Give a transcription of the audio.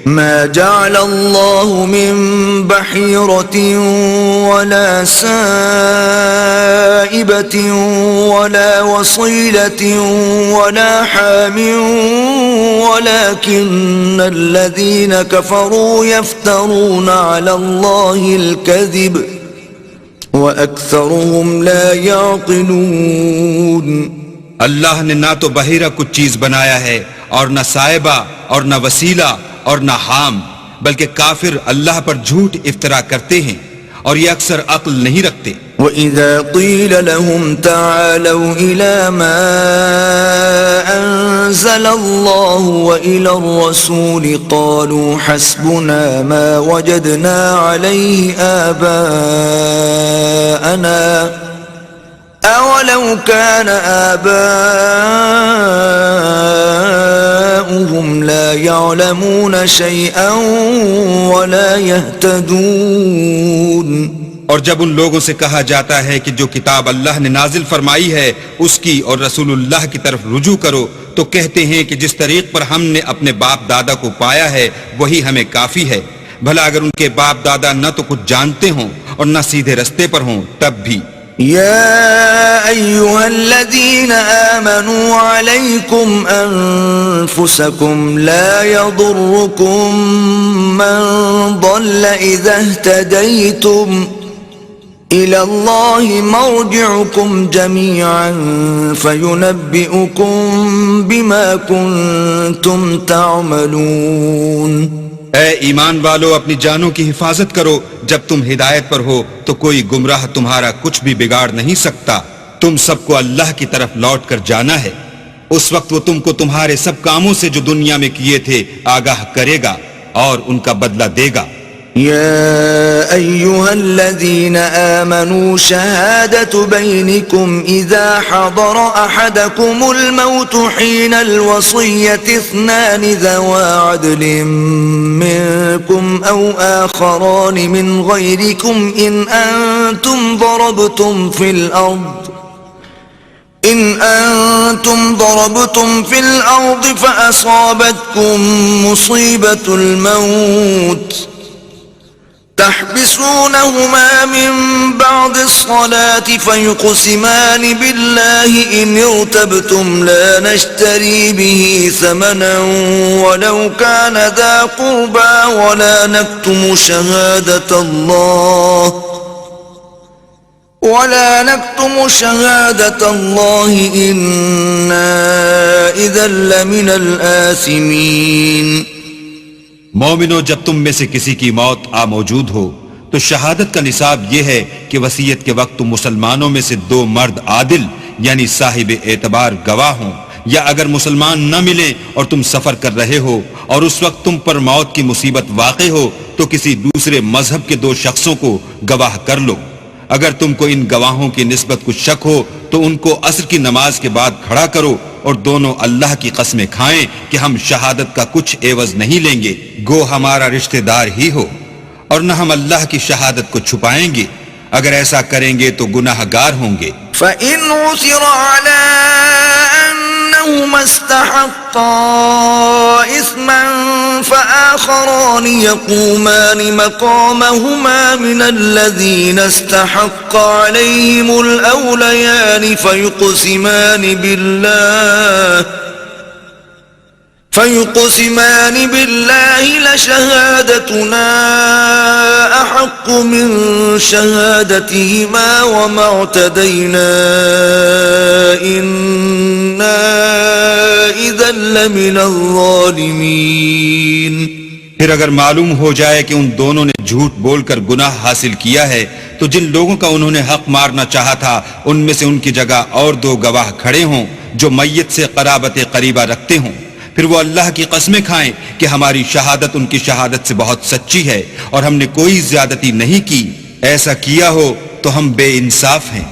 ما جعل الله من بحيرة ولا سائبة ولا وصيلة ولا حام ولكن الذين كفروا يفترون على الله الكذب وأكثرهم لا يعقلون. اللہ نے نہ تو بحیرہ کچھ چیز بنایا ہے اور نہ صائبہ اور نہ وسیلہ اور نہ حام، بلکہ کافر اللہ پر جھوٹ افطرا کرتے ہیں اور یہ اکثر عقل نہیں رکھتے. وَإِذَا قِيلَ لَهُمْ تَعَالَوْا إِلَى مَا أَنزَلَ اللَّهُ وَإِلَى الرَّسُولِ قَالُوا حَسْبُنَا مَا وَجَدْنَا عَلَيْهِ آبَاءَنَا أَوَلَوْ كَانَ آبَاؤُهُمْ لَا يَعْلَمُونَ شَيْئًا وَلَا يَهْتَدُونَ. اور جب ان لوگوں سے کہا جاتا ہے کہ جو کتاب اللہ نے نازل فرمائی ہے اس کی اور رسول اللہ کی طرف رجوع کرو، تو کہتے ہیں کہ جس طریق پر ہم نے اپنے باپ دادا کو پایا ہے وہی ہمیں کافی ہے. بھلا اگر ان کے باپ دادا نہ تو کچھ جانتے ہوں اور نہ سیدھے رستے پر ہوں تب بھی. يا أيها الذين آمنوا عليكم أنفسكم لا يضركم من ضل إذا اهتديتم إلى الله مرجعكم جميعا فينبئكم بما كنتم تعملون. اے ایمان والو، اپنی جانوں کی حفاظت کرو. جب تم ہدایت پر ہو تو کوئی گمراہ تمہارا کچھ بھی بگاڑ نہیں سکتا. تم سب کو اللہ کی طرف لوٹ کر جانا ہے. اس وقت وہ تم کو تمہارے سب کاموں سے جو دنیا میں کیے تھے آگاہ کرے گا اور ان کا بدلہ دے گا. يا أيها الذين آمنوا شهادة بينكم إذا حضر أحدكم الموت حين الوصية اثنان ذوى عدل منكم أو آخران من غيركم إن أنتم ضربتم في الأرض فأصابتكم مصيبة الموت تحبسونهما من بعد الصلاة فيقسمان بالله إن ارتبتم لا نشتري به ثمنا ولو كان ذا قربى ولا نكتم شهادة الله إنا إذا لمن الآثمين. مومنو، جب تم میں سے کسی کی موت موجود ہو تو شہادت کا نصاب یہ ہے کہ وصیت کے وقت تم مسلمانوں میں سے دو مرد عادل یعنی صاحب اعتبار گواہ ہوں، یا اگر مسلمان نہ ملیں اور تم سفر کر رہے ہو اور اس وقت تم پر موت کی مصیبت واقع ہو تو کسی دوسرے مذہب کے دو شخصوں کو گواہ کر لو. اگر تم کو ان گواہوں کی نسبت کچھ شک ہو تو ان کو عصر کی نماز کے بعد کھڑا کرو اور دونوں اللہ کی قسمیں کھائیں کہ ہم شہادت کا کچھ عوض نہیں لیں گے، گو ہمارا رشتہ دار ہی ہو، اور نہ ہم اللہ کی شہادت کو چھپائیں گے. اگر ایسا کریں گے تو گناہ گار ہوں گے. فَإِنْ عُثِرَ عَلَىٰ أَنَّهُمَا اسْتَحَقَّا إِثْمًا فَآخَرَانِ يَقُومَانِ مَقَامَهُمَا مِنَ الَّذِينَ اسْتَحَقَّ عَلَيْهِمُ الْأَوْلَيَانِ فيقسمان بالله لشهادتنا أحق من شهادتهما وما اعتدينا إنا إذا لمن الظالمين. پھر اگر معلوم ہو جائے کہ ان دونوں نے جھوٹ بول کر گناہ حاصل کیا ہے تو جن لوگوں کا انہوں نے حق مارنا چاہا تھا ان میں سے ان کی جگہ اور دو گواہ کھڑے ہوں جو میت سے قرابت قریبہ رکھتے ہوں. پھر وہ اللہ کی قسمیں کھائیں کہ ہماری شہادت ان کی شہادت سے بہت سچی ہے اور ہم نے کوئی زیادتی نہیں کی. ایسا کیا ہو تو ہم بے انصاف ہیں.